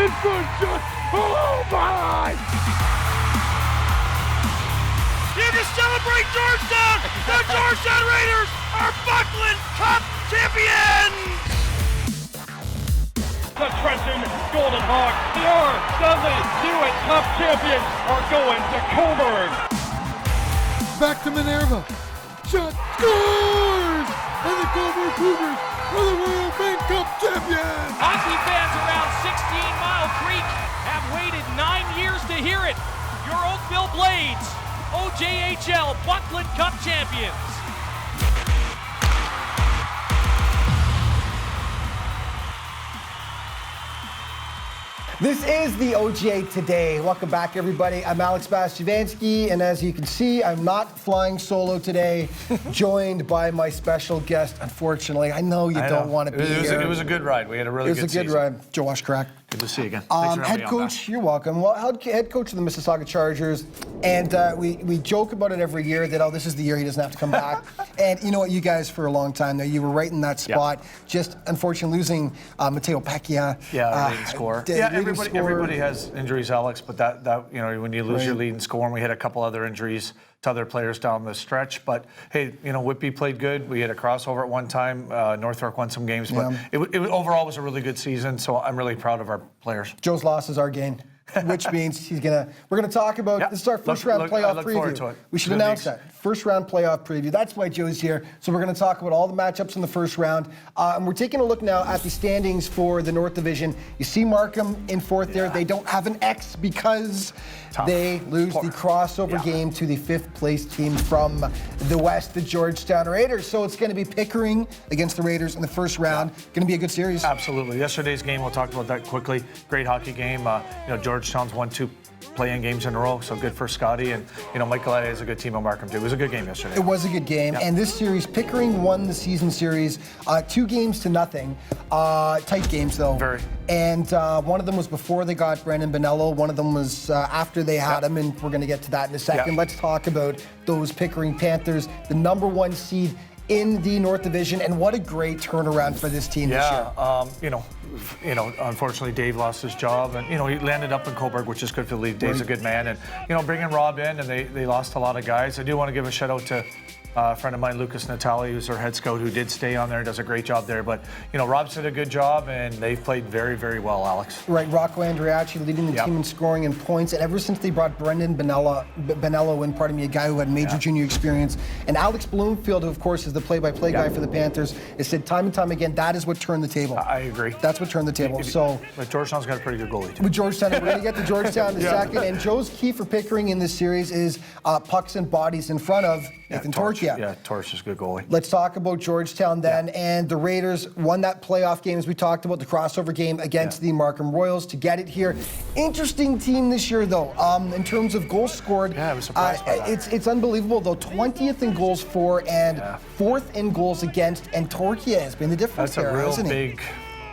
Good shot. Oh my! Here to celebrate Georgetown! The Georgetown Raiders are Buckland Cup champions! The Trenton Golden Hawks, the R. Hewitt Cup champions, are going to Coburg. Back to Minerva. Shot scores! And the Coburg Cougars are the Royal Bank Cup champions! Hockey fans around 16 Mile Creek have waited 9 years to hear it. Your Oakville Blades, OJHL Buckland Cup champions. This is the OGA Today. Welcome back, everybody. I'm Alex Bastivansky, and as you can see, I'm not flying solo today, joined by my special guest. Unfortunately, I know you don't want to be here. It was a good ride. We had a really good season. It was a good ride. Josh Crack. Good to see you again. Thanks for having head me on coach, you're welcome. Well, head coach of the Mississauga Chargers, and we joke about it every year that, this is the year he doesn't have to come back. And you know what, you guys for a long time now, you were right in that spot. Yeah. Just unfortunately losing Matteo Pecchia. Yeah, leading scorer. Everybody has injuries, Alex, but that when you lose your leading scorer, and we had a couple other injuries to other players down the stretch. But hey, Whitby played good. We had a crossover at one time. Northwark won some games, but it overall was a really good season. So I'm really proud of our players. Joe's loss is our gain, which means we're gonna talk about this is our first round playoff preview. We should announce that. First round playoff preview. That's why Joe's here. So we're gonna talk about all the matchups in the first round. And we're taking a look now at the standings for the North Division. You see Markham in fourth there. They don't have an X because they lose the crossover game to the fifth place team from the West, the Georgetown Raiders. So it's going to be Pickering against the Raiders in the first round. Going to be a good series. Absolutely. Yesterday's game, we'll talk about that quickly. Great hockey game. Georgetown's won 2 play-in games in a row, so good for Scotty. And, Michael Addy is a good team on Markham, too. It was a good game yesterday. It was a good game. And this series, Pickering won the season series 2-0. Tight games, though. Very. And one of them was before they got Brandon Bonello. One of them was after they had him, and we're going to get to that in a second. Let's talk about those Pickering Panthers, the #1 seed in the North Division, and what a great turnaround for this team this year. Unfortunately, Dave lost his job, and he landed up in Coburg, which is good for the league. Dave's a good man, and bringing Rob in, and they lost a lot of guys. I do want to give a shout out to a friend of mine, Lucas Natali, who's our head scout, who did stay on there, does a great job there. But Rob's did a good job, and they've played very, very well, Alex. Right, Rocco Andriacci leading the team in scoring and points, and ever since they brought Brendan Bonello in, a guy who had major junior experience, and Alex Bloomfield, who of course is the play-by-play guy for the Panthers, has said time and time again that is what turned the table. I agree. That's what turned the table. But Georgetown's got a pretty good goalie too. With Georgetown, we're going to get to Georgetown in a second. And Joe's key for Pickering in this series is pucks and bodies in front of Nathan Torchia. Yeah, Torch is a good goalie. Let's talk about Georgetown then. And the Raiders won that playoff game, as we talked about, the crossover game against the Markham Royals to get it here. Interesting team this year, though, in terms of goals scored. Yeah, I was surprised by that. It's unbelievable, though. 20th in goals for and 4th in goals against. And Torchia has been the difference there, hasn't he? That's a real big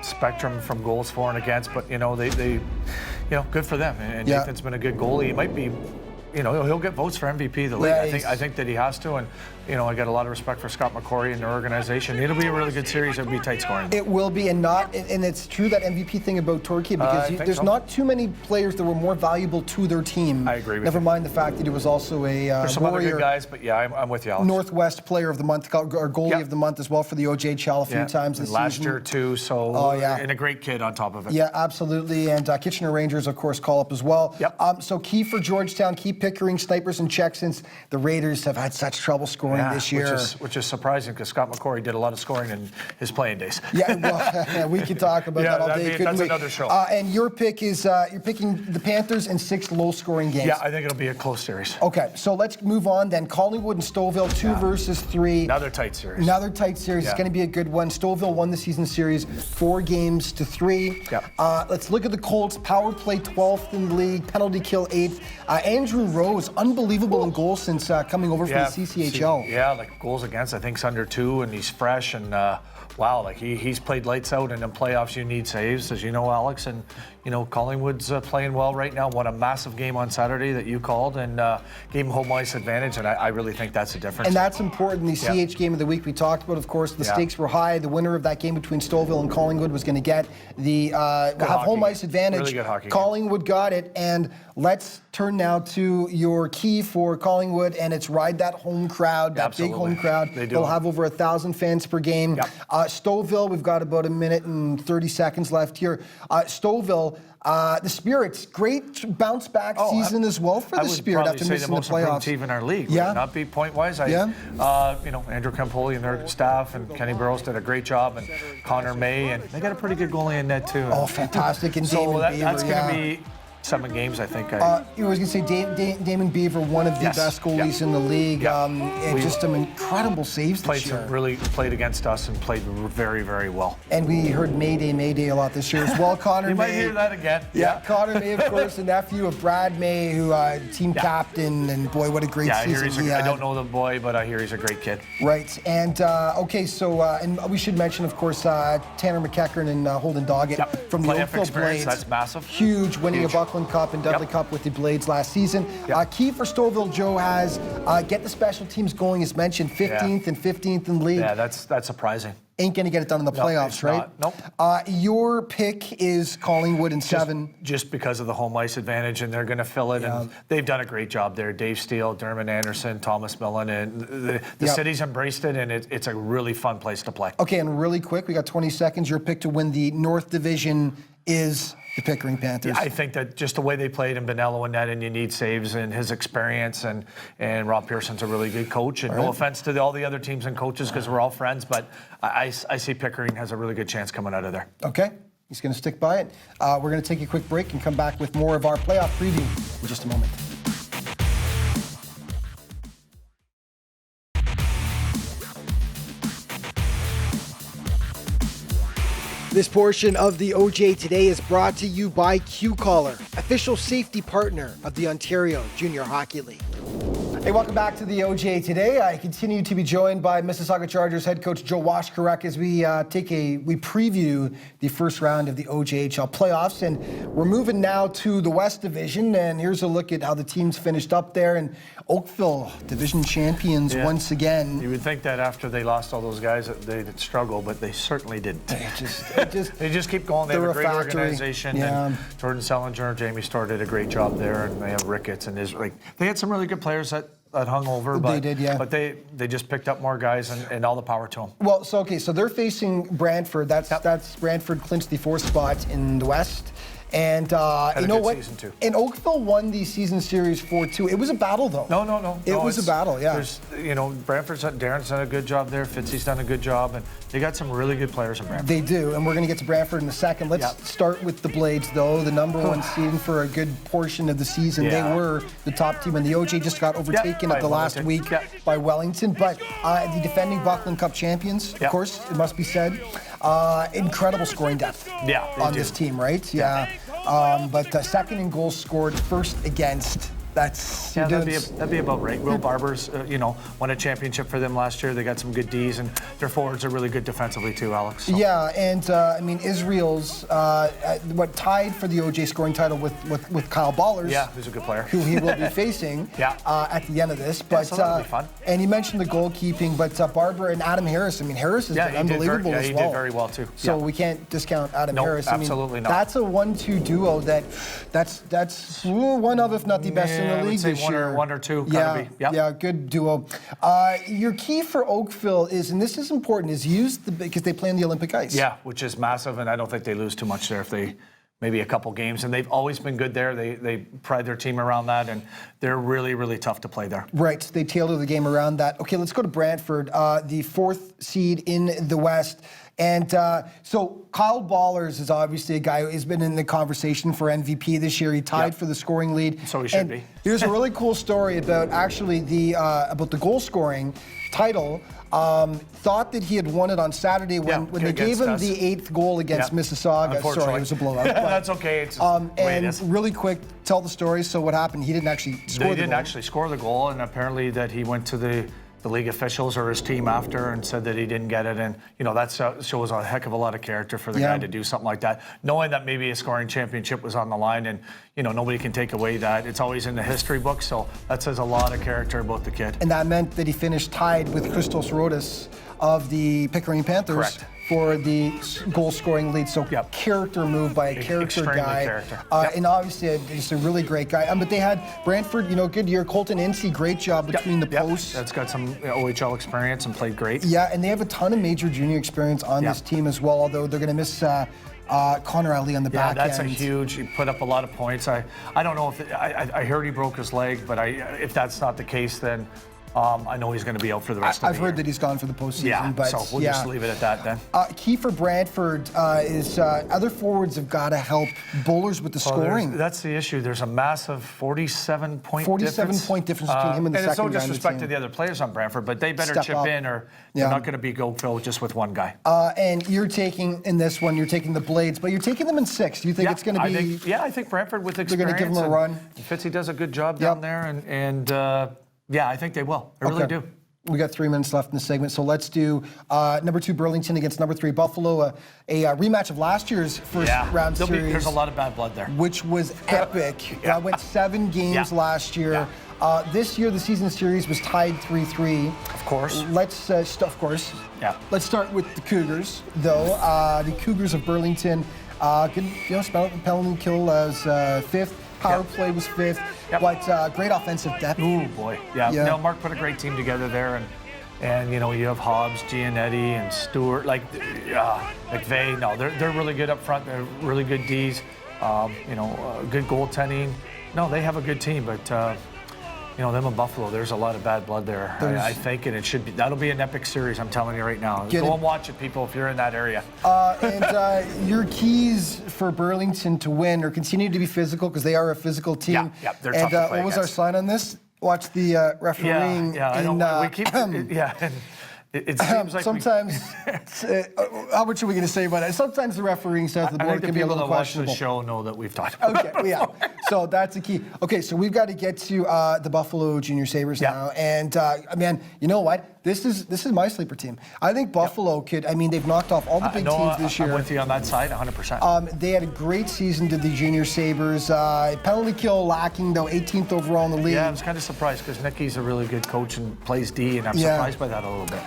spectrum from goals for and against, but they good for them. And Nathan's been a good goalie. He might be, he'll get votes for MVP of the league. I think that he has to, and I got a lot of respect for Scott McCrory and their organization. It'll be a really good series. It'll be tight scoring. It will be, and it's true that MVP thing about Torquay, because there's not too many players that were more valuable to their team. I agree with Never you. mind the fact that he was also a There's some other good guys, but I'm with you, Alex. Northwest Player of the Month, or Goalie of the Month as well for the OJHL a few times this last season. year too. So and a great kid on top of it. Yeah, absolutely. And Kitchener Rangers, of course, call up as well. Yep. So key for Georgetown, key Pickering, snipers and checks, since the Raiders have had such trouble scoring this year. Which is surprising, because Scott McCrory did a lot of scoring in his playing days. Yeah, well, we could talk about that all day, couldn't that's we? Another show. And your pick is, you're picking the Panthers in 6 low-scoring games. Yeah, I think it'll be a close series. Okay, so let's move on then. Collingwood and Stouffville, 2 versus 3. Another tight series. Another tight series. It's going to be a good one. Stouffville won the season series 4-3. Let's look at the Colts. Power play 12th in the league. Penalty kill 8th. Andrew Rose, unbelievable in goals since coming over from the CCHL. Like goals against, I think, is under 2, and he's fresh. And wow, like he's played lights out, and in playoffs you need saves, as you know, Alex. And Collingwood's playing well right now. Won a massive game on Saturday that you called, and gave him home ice advantage. And I really think that's the difference. And that's important. The CH game of the week we talked about, of course, the stakes were high. The winner of that game between Stouffville and Collingwood was going to get the have home ice advantage. Really good hockey Collingwood got it, and let's turn now to your key for Collingwood, and it's ride that home crowd, that big home crowd. They'll have over 1,000 fans per game. Yep. Stouffville, we've got about a minute and 30 seconds left here. Stouffville, the Spirits, great bounce back season as well for the Spirit after missing the playoffs. I would probably say the most improved team in our league. Yeah. Would it not be point-wise? Andrew Campoli and their staff and Kenny Burrows did a great job, and Connor May, and they got a pretty good goalie in net too. Oh, fantastic! And so Damon Beaver, that's going to be 7 games, I think. I was going to say Damon Beaver, one of the best goalies in the league. Just some incredible saves this year. Played against us and played very, very well. And we heard Mayday a lot this year as well. Connor you May. might hear that again. Yeah, Connor May, of course, the nephew of Brad May, who team captain, and boy, what a great season he had. I don't know the boy, but I hear he's a great kid. Right, and and we should mention, of course, Tanner McEachern and Holden Doggett from the Oakville Blades. That's massive. Huge, winning a Buckland Cup and Dudley Cup with the Blades last season. Key for Stouffville, Joe, has get the special teams going, as mentioned, 15th and 15th in league. Yeah, that's surprising. Ain't going to get it done in the playoffs, right? Nope. Your pick is Collingwood in 7. Just because of the home ice advantage, and they're going to fill it, and they've done a great job there. Dave Steele, Dermot Anderson, Thomas Millen, and the city's embraced it, and it's a really fun place to play. Okay, and really quick, we got 20 seconds. Your pick to win the North Division is the Pickering Panthers. I think that just the way they played in Bonello and net, and you need saves, and his experience, and Rob Pearson's a really good coach. And no offense to all the other teams and coaches, because we're all friends, but I see Pickering has a really good chance coming out of there. Okay, he's going to stick by it. We're going to take a quick break and come back with more of our playoff preview in just a moment. This portion of the OJ Today is brought to you by Q-Collar, official safety partner of the Ontario Junior Hockey League. Hey, welcome back to the OJ Today. I continue to be joined by Mississauga Chargers head coach Joe Washkarek as we preview the first round of the OJHL playoffs. And we're moving now to the West Division, and here's a look at how the teams finished up there. And Oakville, division champions once again. You would think that after they lost all those guys that they'd struggle, but they certainly didn't. They just keep going. They have a great organization. And Jordan Sellinger, Jamie Storr did a great job there, and they have Ricketts and they had some really good players that hung over, but they did, But they just picked up more guys, and all the power to them. Well, so they're facing Brantford. That's Brantford clinched the 4th spot in the West. And you know what? Season 2. And Oakville won the season series 4-2. It was a battle, though. No. It was a battle, yeah. Darren's done a good job there. Fitzy's done a good job, and they got some really good players in Brantford. They do, and we're going to get to Brantford in a second. Let's start with the Blades, though. The number 1 seed for a good portion of the season. They were the top team, and the OJ just got overtaken at the last week by Wellington. But the defending Buckland Cup champions, of course, it must be said. Incredible scoring depth on this team, right? Yeah. But second in goals scored, first against. That'd be about right. Will Barber's, won a championship for them last year. They got some good Ds, and their forwards are really good defensively too, Alex. So. Yeah, and Israel's tied for the OJ scoring title with Kyle Ballers. Yeah, who's a good player. Who he will be facing at the end of this. But so that'll be fun. And you mentioned the goalkeeping, but Barber and Adam Harris. Harris has been unbelievable as well. He did very well too. So we can't discount Adam Harris. Absolutely not. That's a 1-2 duo that's one of, if not the best in the league this year. One or two. Yeah, good duo. Your key for Oakville is, and this is important, is because they play on the Olympic ice. Yeah, which is massive, and I don't think they lose too much there if they maybe a couple games, and they've always been good there. They pride their team around that, and they're really, really tough to play there. Right, they tailor the game around that. Okay, let's go to Brantford, the 4th seed in the West. And so Kyle Ballers is obviously a guy who has been in the conversation for MVP this year. He tied for the scoring lead. So he should be. Here's a really cool story about about the goal scoring title. Thought that he had won it on Saturday when they gave him the 8th goal against Mississauga. Sorry, it was a blowout. That's okay. It's and really quick, tell the story. So what happened? He didn't actually score the goal. He didn't actually score the goal, and apparently that he went to the the league officials or his team after and said that he didn't get it. And, you know, that shows a heck of a lot of character for the guy to do something like that, knowing that maybe a scoring championship was on the line and, you know, nobody can take away that. It's always in the history book, so that says a lot of character about the kid. And that meant that he finished tied with Christos Rodas of the Pickering Panthers. Correct. For the goal-scoring lead. So character move by a character Extremely guy. character. And obviously just a really great guy. But they had Brantford, you know, good year. Colton Ince, great job between the posts. That's got some OHL experience and played great. Yeah, and they have a ton of major junior experience on this team as well, although they're going to miss Connor Ali on the back that's end. a huge. He put up a lot of points. I don't know if I heard he broke his leg, but if that's not the case, then I know he's going to be out for the rest of the year. I've heard that he's gone for the postseason. Yeah, but so we'll just leave it at that then. Key for Brantford is other forwards have got to help bowlers with the scoring. That's the issue. There's a massive 47-point difference. 47-point difference between him and the second guy. And it's no disrespect to the other players on Brantford, but they better chip in or they're not going to be Oakville just with one guy. And you're taking, in this one, you're taking the Blades, but you're taking them in 6. Do you think it's going to be... I think Brantford with experience. They're going to give them a run. Fitzy does a good job down there, and I think they will. I really do. We got 3 minutes left in the segment, so let's do number 2 Burlington against number 3 Buffalo, a rematch of last year's first round series. There's a lot of bad blood there. Which was epic. Went 7 games last year. This year, the season series was tied 3-3. Of course. Let's Let's start with the Cougars, though. The Cougars of Burlington, penalty kill as 5th. Power play was 5th, but great offensive depth. Oh boy, No, Mark put a great team together there, and you know you have Hobbs, Gianetti, and Stewart, McVeigh. No, they're really good up front. They're really good Ds. Good goaltending. No, they have a good team, but. Them in Buffalo, there's a lot of bad blood there, I think, and that'll be an epic series, I'm telling you right now. Go and watch it, people, if you're in that area. And your keys for Burlington to win or continue to be physical, because they are a physical team. Yeah, they're tough to play what was our sign on this? Watch the refereeing. I know. We keep, It seems like sometimes. How much are we going to say about it? Sometimes the refereeing south of the border can be a little questionable. The show know that we've talked about it. Okay, so that's the key. Okay, so we've got to get to the Buffalo Junior Sabres now, and man, you know what? This is my sleeper team. I think Buffalo could. I mean, they've knocked off all the big teams this year. I'm with you on that side, 100%. They had a great season to the Junior Sabres. Penalty kill lacking though, 18th overall in the league. Yeah, I was kind of surprised because Nicky's a really good coach and plays D, and I'm surprised by that a little bit.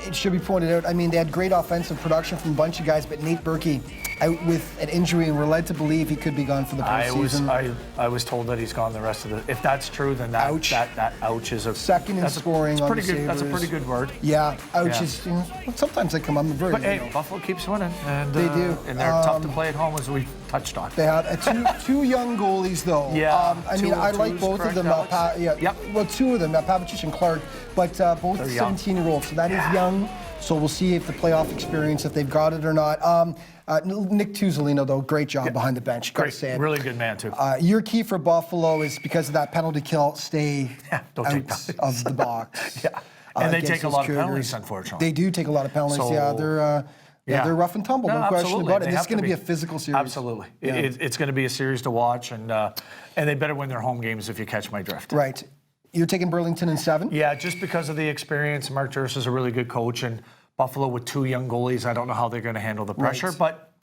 It should be pointed out, I mean, they had great offensive production from a bunch of guys, but Nate Berkey out with an injury, and we're led to believe he could be gone for the postseason. I was told that he's gone the rest of the. If that's true, then that ouch is a second in scoring. That's pretty good. That's a pretty good word. Yeah, ouch is. Sometimes they come on the verge. But hey, Buffalo keeps winning, and they do, and they're tough to play at home, as we touched on. They have two young goalies though. Yeah, I like both of them. Well, 2 of them, Pavicic and Clark, but both 17-year-olds. So that is young. So we'll see if the playoff experience, if they've got it or not. Nick Tuzolino, though, great job behind the bench. Great, really good man, too. Your key for Buffalo is because of that penalty kill, stay out of the box. And they take a lot of penalties, unfortunately. They do take a lot of penalties, they're rough and tumble, no question about it. And it's going to be a physical series. Absolutely. It's going to be a series to watch, and they better win their home games if you catch my drift. Right. You're taking Burlington in 7? Yeah, just because of the experience. Mark Turris is a really good coach, and Buffalo with 2 young goalies, I don't know how they're going to handle the pressure. Right. But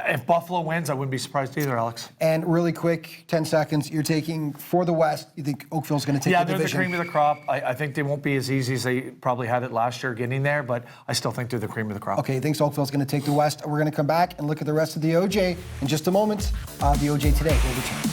if Buffalo wins, I wouldn't be surprised either, Alex. And really quick, 10 seconds, you're taking for the West, you think Oakville's going to take the division? Yeah, they're the cream of the crop. I think they won't be as easy as they probably had it last year getting there, but I still think they're the cream of the crop. Okay, thanks. Oakville's going to take the West. We're going to come back and look at the rest of the OJ in just a moment. The OJ Today will return.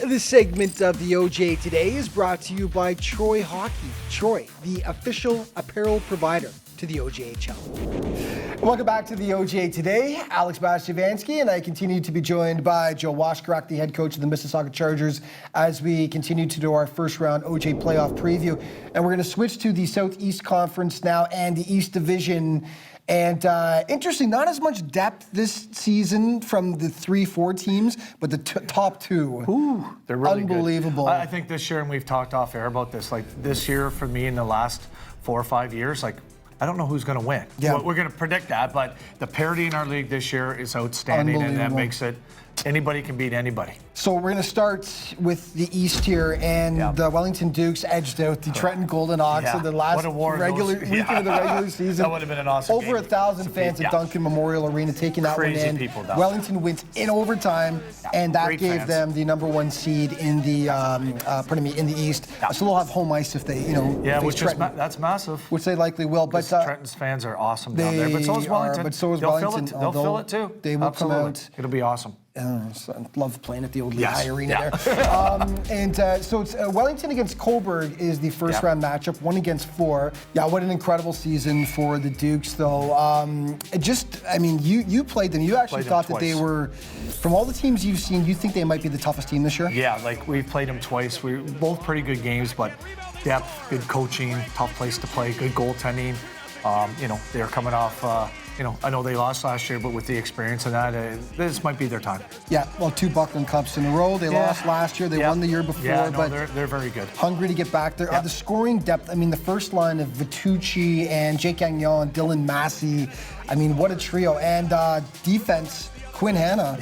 This segment of the OJ Today is brought to you by Troy Hockey. Troy, the official apparel provider to the OJHL. Welcome back to the OJ Today. Alex Bastiavansky, and I continue to be joined by Joe Washcrack, the head coach of the Mississauga Chargers, as we continue to do our first round OJ playoff preview. And we're going to switch to the Southeast Conference now and the East Division. And interesting, not as much depth this season from the 3-4 teams, but the top 2. Ooh, they're really unbelievable. Good. I think this year, and we've talked off air about this, like this year for me in the last 4 or 5 years, like I don't know who's going to win. Yeah. We're going to predict that, but the parity in our league this year is outstanding, and that makes it anybody can beat anybody. So we're going to start with the East here, and the Wellington Dukes edged out the Trenton Golden Hawks in the last weekend of the regular season. That would have been an awesome Over game. 1,000 fans at Duncan Memorial Arena taking that Crazy one in. people down Wellington wins in overtime, and that Great gave fans. them the #1 seed in the in the East. So they'll have home ice if they face which is Trenton, that's massive. which they likely will. But Trenton's fans are awesome down there, but so is Wellington. But so is They'll Wellington. They'll fill it too. They will Absolutely. come out. It'll be awesome. So I love playing at the old Lehigh Arena Yeah. there. So it's Wellington against Coburg is the first round matchup, 1 against 4. Yeah, what an incredible season for the Dukes, though. You played them. You actually thought that they were, from all the teams you've seen, you think they might be the toughest team this year? Yeah, like we've played them twice. We were both pretty good games, but depth, good coaching, tough place to play, good goaltending. They're coming off. I know they lost last year, but with the experience of that, this might be their time. Yeah, well, 2 Buckland Cups in a row. They lost last year. They won the year before. Yeah, but they're very good. Hungry to get back there. The scoring depth, the first line of Vitucci and Jake Gagnon, Dylan Massey. What a trio. And defense, Quinn Hanna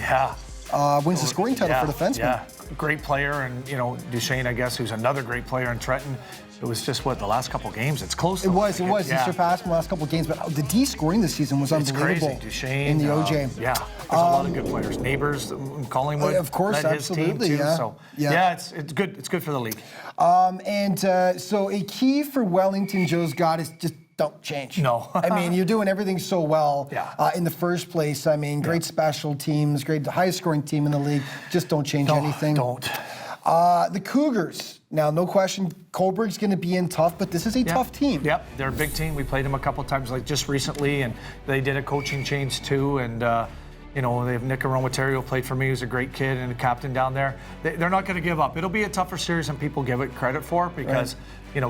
wins the scoring title for defenseman. Yeah, great player. And, Duchesne, I guess, who's another great player in Trenton. It was just, the last couple games? It's close. It was. He surpassed in the last couple of games. But the D scoring this season was unbelievable. It's crazy. Duchesne. In the OJ. There's a lot of good players. Neighbors, Collingwood. Of course, led his team absolutely. too, Yeah. So, it's good. It's good for the league. So a key for Wellington, Joe's got is just don't change. No. You're doing everything so well in the first place. Great special teams, great highest scoring team in the league. Just don't change anything. Don't. The Cougars. Now, no question, Coburg's going to be in tough, but this is a tough team. Yep, they're a big team. We played them a couple times, like just recently, and they did a coaching change too. And they have Nick Aromaterio played for me, who's a great kid and a captain down there. They're not going to give up. It'll be a tougher series than people give it credit for because.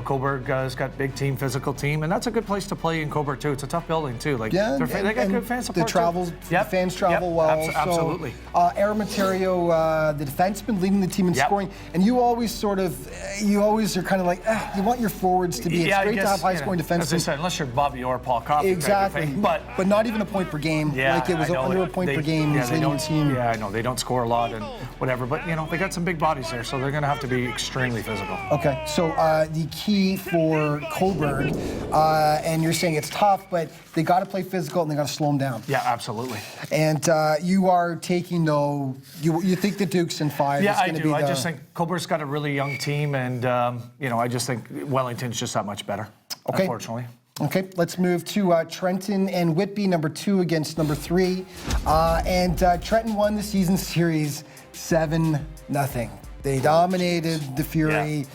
Coburg has got big team, physical team, and that's a good place to play in Coburg too. It's a tough building too. They got good fan support. The fans travel well. Absolutely. Aromaterio, the defenseman, leading the team in scoring, and you always are kind of like, you want your forwards to be. It's great to have high-scoring defensemen. As I said, unless you're Bobby Orr, Paul Coffey. Exactly. But not even a point per game. Like it was under a point per game. They don't. They don't score a lot and whatever. But they got some big bodies there, so they're going to have to be extremely physical. Okay. So the key for Coburg, and you're saying it's tough, but they got to play physical and they got to slow them down. Yeah, absolutely. And you are taking you think the Dukes in 5 is going to be I just think Coburg's got a really young team, and I just think Wellington's just that much better. Okay. Unfortunately. Okay, let's move to Trenton and Whitby, number 2 against number 3. And Trenton won the season series 7-0. They dominated the Fury.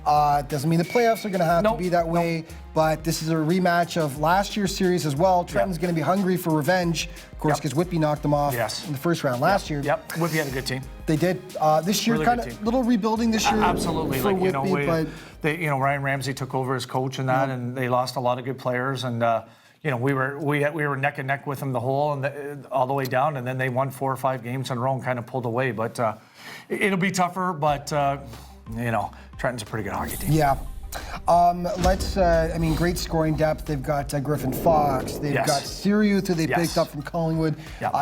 Doesn't mean the playoffs are going to have to be that way, but this is a rematch of last year's series as well. Trenton's going to be hungry for revenge, of course, because Whitby knocked them off in the first round last year. Yep, Whitby had a good team. They did. This year, Really kind of little rebuilding this year. Absolutely, for Whitby, but Ryan Ramsey took over as coach and that, and they lost a lot of good players, and we were neck and neck with them the whole and all the way down, and then they won 4 or 5 games in a row and kind of pulled away. But it'll be tougher, but Trenton's a pretty good hockey team. Yeah. Great scoring depth. They've got Griffin Fox. They've got Siriuth, who they picked up from Collingwood.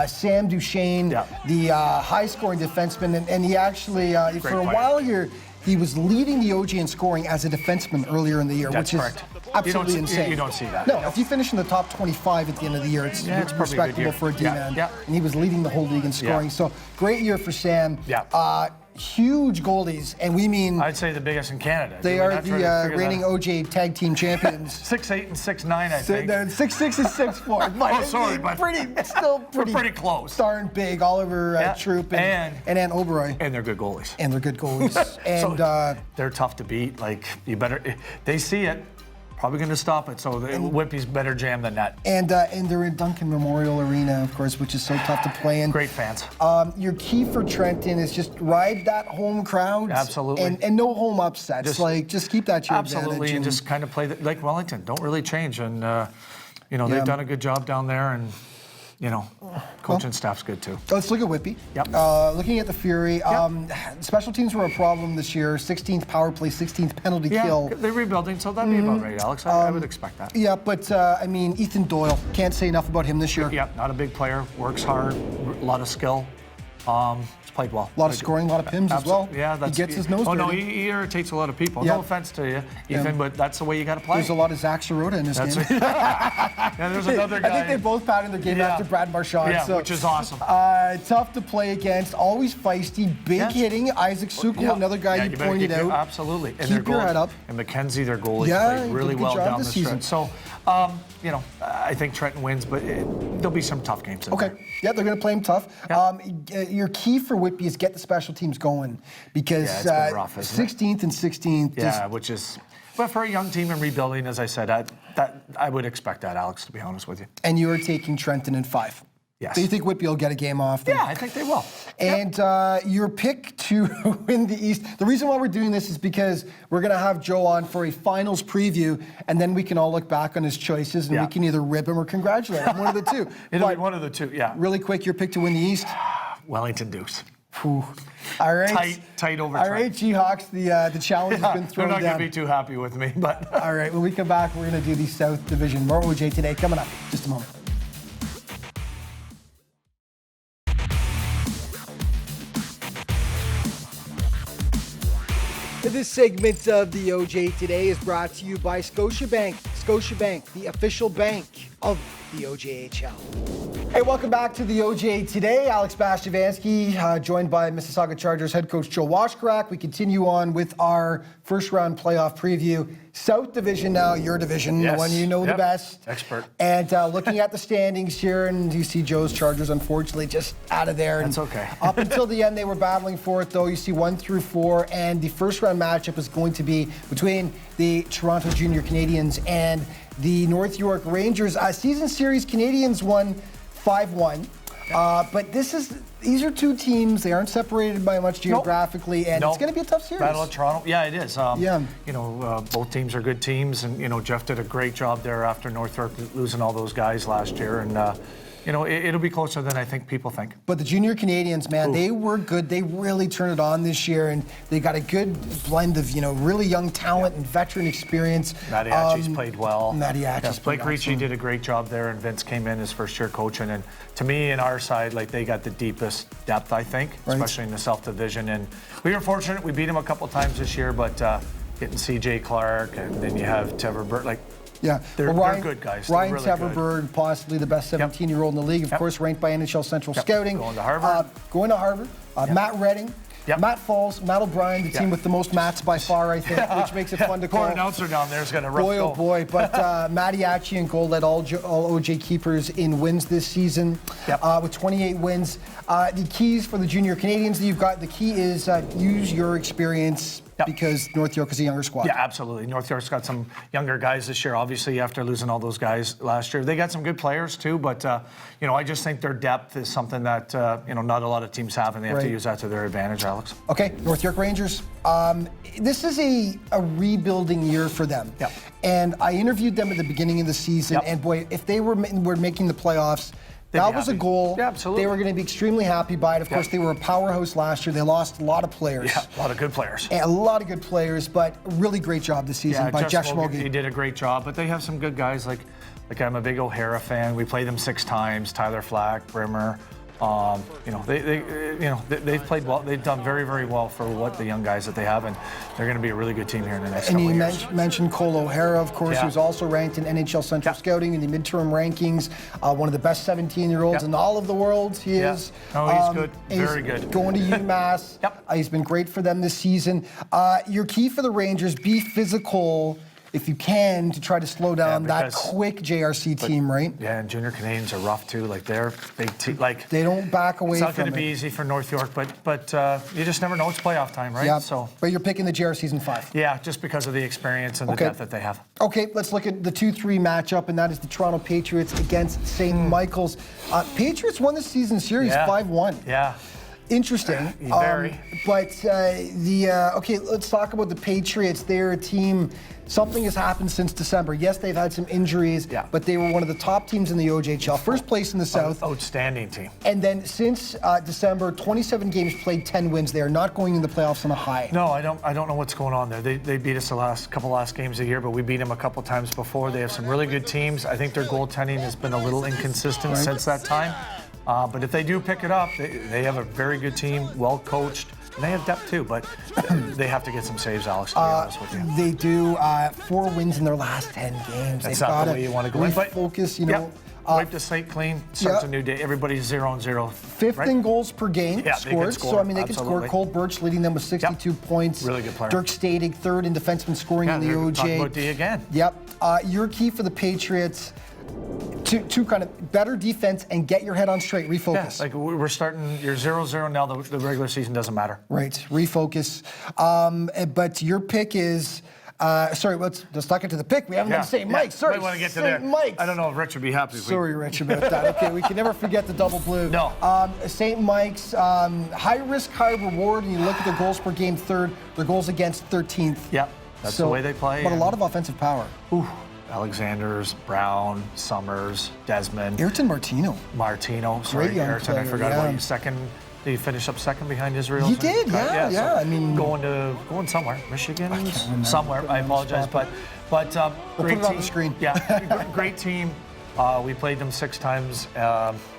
Sam Duchesne, the high-scoring defenseman. And he actually, for a while here, he was leading the OJ in scoring as a defenseman earlier in the year, which is absolutely insane. You don't see that. No, if you finish in the top 25 at the end of the year, it's respectable for a D-man. And he was leading the whole league in scoring. So great year for Sam. Huge goalies, and we mean... I'd say the biggest in Canada. They are the reigning OJ tag team champions. 6'8" and 6'9", I think. 6'6" and 6'4". Sorry, but we're pretty close. Darn big. Oliver Troop and Ann Oberoi. And they're good goalies. And and so they're tough to beat. Like, they see it. Probably going to stop it, so Whitby's better jam than that. And they're in Duncan Memorial Arena, of course, which is so tough to play in. Great fans. Your key for Trenton is just ride that home crowd. Absolutely. And no home upsets. Just keep that to your advantage. Absolutely, and just kind of play like Wellington. Don't really change. And, they've done a good job down there. And coaching staff's good too. Let's look at Whitby. Yep. Looking at the Fury, special teams were a problem this year. 16th power play, 16th penalty kill. They're rebuilding, so that'd be about right, Alex. I would expect that. Yeah, but Ethan Doyle, can't say enough about him this year. Yeah, not a big player, works hard, a lot of skill. He's played well. A lot of scoring, a lot of PIMs as well. Yeah, he gets his nose dirty. No, he irritates a lot of people. Yeah. No offense to you, Ethan, but that's the way you got to play. There's a lot of Zach Sirota in this game. Yeah, there's another guy. I think they both patterned their game after Brad Marchand. Yeah, so, which is awesome. Tough to play against, always feisty, big hitting. Isaac Sukul, another guy you pointed out. Absolutely. And keep your head up. And McKenzie, their goalie, played really well down the stretch. So, I think Trenton wins, but there'll be some tough games in there. Yeah, they're going to play him tough. Yeah. Your key for Whitby is get the special teams going because it's been rough, isn't 16th and 16th. Yeah, which is, but for a young team and rebuilding, as I said, I would expect that, Alex, to be honest with you. And you are taking Trenton in 5. Yes. So you think Whitby will get a game off? Yeah, I think they will. And your pick to win the East. The reason why we're doing this is because we're going to have Joe on for a finals preview, and then we can all look back on his choices, and we can either rip him or congratulate him. One of the two. It'll be one of the two, yeah. Really quick, your pick to win the East? Wellington Dukes. Whew. All right. Tight overtime. All right, G-Hawks, the challenge has been thrown down. They're not going to be too happy with me, but... All right, when we come back, we're going to do the South Division. More OJ today coming up. Just a moment. This segment of the OJ Today is brought to you by Scotiabank. Scotiabank, the official bank of the OJHL. Hey, welcome back to the OJ Today. Alex Bastiavansky, joined by Mississauga Chargers head coach Joe Washcrack. We continue on with our first round playoff preview. South Division now, your division, the one you know the best. Expert. And looking at the standings here, and you see Joe's Chargers, unfortunately, just out of there. That's okay. Up until the end, they were battling for it, though. You see 1 through 4, and the first round matchup is going to be between the Toronto Junior Canadians and the North York Rangers. Season series, Canadians won 5-1. But these are two teams. They aren't separated by much geographically, and it's going to be a tough series. Battle of Toronto. Yeah, it is. Both teams are good teams, and Jeff did a great job there after North York losing all those guys last year, and it'll be closer than I think people think. But the Junior Canadians, man, they were good. They really turned it on this year, and they got a good blend of really young talent and veteran experience. Mariachi's played well. Blake Ricci did a great job there, and Vince came in his first year coaching. And to me, in our side, they got the deepest depth, I think, especially in the South Division. And we were fortunate. We beat them a couple times this year, but getting C.J. Clark, and then you have Trevor Burt, they're good guys. Ryan really Teverberg, possibly the best 17-year-old in the league, of course, ranked by NHL Central Scouting. Going to Harvard. Matt Redding. Matt Falls, Matt O'Brien, the team with the most Mats by far, I think, which makes it fun to call. Poor announcer down there is going to rough Boy, oh boy. But Mariachi and goal led all OJ keepers in wins this season with 28 wins. The keys for the Junior Canadians that you've got, the key is use your experience because North York is a younger squad. Yeah, absolutely. North York's got some younger guys this year, obviously, after losing all those guys last year. They got some good players, too, but, I just think their depth is something that, not a lot of teams have, and they have to use that to their advantage, Alex. Okay, North York Rangers. This is a rebuilding year for them. Yeah. And I interviewed them at the beginning of the season, and boy, if they were making the playoffs, that was a goal. Yeah, absolutely. They were going to be extremely happy by it. Of course, they were a powerhouse last year. They lost a lot of players. Yeah, a lot of good players. And a lot of good players, but really great job this season by Jeff Schmoge. He did a great job, but they have some good guys. Like I'm a big O'Hara fan. We played them 6 times. Tyler Flack, Brimmer. They've played well. They've done very, very well for what the young guys that they have, and they're going to be a really good team here in the next couple of years. And you mentioned Cole O'Hara, of course, who's also ranked in NHL Central Scouting in the midterm rankings. One of the best 17-year-olds in all of the world. He is. No, he's good. Very good. Going to UMass. He's been great for them this season. Your key for the Rangers: be physical if you can, to try to slow down that quick JRC team, right? Yeah, and Junior Canadians are rough too. They're big team. They don't back away from it. It's not going to be easy for North York, but you just never know. It's playoff time, right? Yeah. But you're picking the JRCs in 5. Yeah, just because of the experience and the depth that they have. Okay, let's look at the 2-3 matchup, and that is the Toronto Patriots against St. Michael's. Patriots won the season series 5-1. Yeah. Interesting. Very. Okay, let's talk about the Patriots. They're a team. Something has happened since December. Yes, they've had some injuries, but they were one of the top teams in the OJHL. First place in the South. Outstanding team. And then since December, 27 games played, 10 wins. They are not going in the playoffs on a high. No, I don't know what's going on there. They beat us the last games of the year, but we beat them a couple times before. They have some really good teams. I think their goaltending has been a little inconsistent since that time. But if they do pick it up, they have a very good team, well coached. And they have depth too, but they have to get some saves, Alex, to be honest with you. They do 4 wins in their last 10 games. That's not the way you want to go in. But focus, wipe the slate clean, starts a new day. Everybody's 0-0. Fifth in goals per game scored. Score. So, they can score. Cole Birch leading them with 62 points. Really good player. Dirk Stadig, third in defenseman scoring in the OJ. Talking about D again. Yep. Your key for the Patriots, to kind of better defense and get your head on straight, refocus. Yeah, like we're starting, you're 0-0 now, the regular season doesn't matter. Right, refocus. But your pick is, let's talk into the pick. We haven't done St. Mike's. Sorry, we want to get to St. there. Mike's. I don't know if Rich would be happy. Sorry, Rich, about that. Okay, we can never forget the double blue. No. St. Mike's, high risk, high reward, and you look at their goals per game, third, their goals against 13th. Yep, that's the way they play. But a lot of offensive power. Ooh. Alexander's, Brown, Summers, Desmond. Ayrton Martino. Sorry, Ayrton, I forgot about you. Second, did he finish up second behind Israel? He did, yeah. So going somewhere, Michigan, somewhere. I apologize, but we'll great put it team. on the screen. Yeah, great team. We played them 6 times.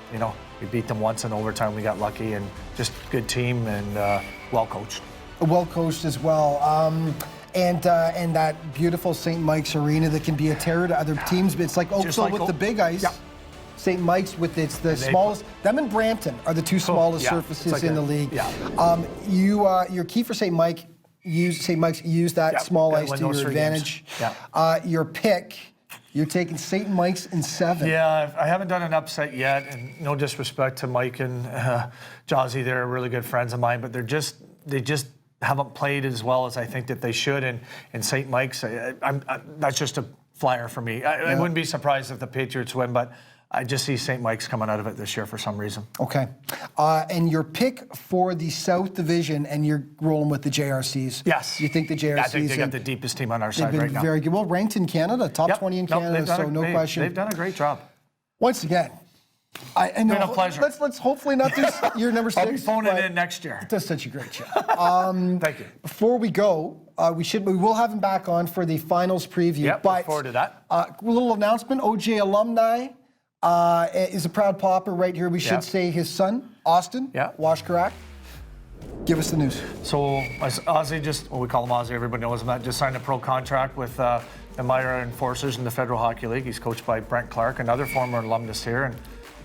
We beat them once in overtime. We got lucky, and just good team and well coached. Well coached as well. And that beautiful St. Mike's arena that can be a terror to other teams, but it's like Oakville with the big ice. Yeah. St. Mike's with the smallest. Them and Brampton are the 2 smallest surfaces in the league. Yeah. Your key for St. Mike's, use that small ice to your advantage. Yeah. Your pick, you're taking St. Mike's in 7. Yeah, I haven't done an upset yet, and no disrespect to Mike and Jazzy, they're really good friends of mine, but they just haven't played as well as I think that they should. And St. Mike's, that's just a flyer for me. I wouldn't be surprised if the Patriots win, but I just see St. Mike's coming out of it this year for some reason. Okay. And your pick for the South Division, and you're rolling with the JRCs. Yes. You think the JRCs? Yeah, I think they got the deepest team on our side right now. Very good. Well, ranked in Canada, top 20 in Canada, so no question. They've done a great job. Once again, I know. Been a pleasure. Let's hopefully not do year number 6. I'll be phoning in next year. It does such a great job. Thank you. Before we go, we will have him back on for the finals preview. Yep, but look forward to that. A little announcement: OJ alumni is a proud Pauper right here. We should say his son, Austin Washkarak. Give us the news. So Ozzy we call him Ozzy, everybody knows him, that just signed a pro contract with the Myra Enforcers in the Federal Hockey League. He's coached by Brent Clark, another former alumnus here. And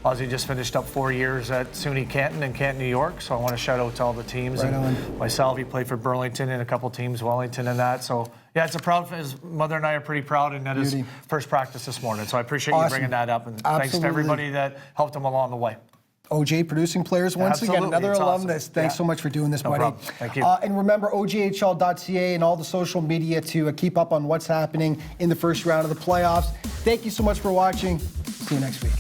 Ozzy just finished up 4 years at SUNY Canton in Canton, New York. So I want to shout out to all the teams. Right and myself, he played for Burlington and a couple teams, Wellington and that. So yeah, it's a proud, his mother and I are pretty proud, and that is first practice this morning. So I appreciate you bringing that up, and thanks to everybody that helped him along the way. OJ producing players once again, another alumnus. Awesome. Thanks so much for doing this, buddy. Problem. Thank you. And remember, OJHL.ca and all the social media to keep up on what's happening in the first round of the playoffs. Thank you so much for watching. See you next week.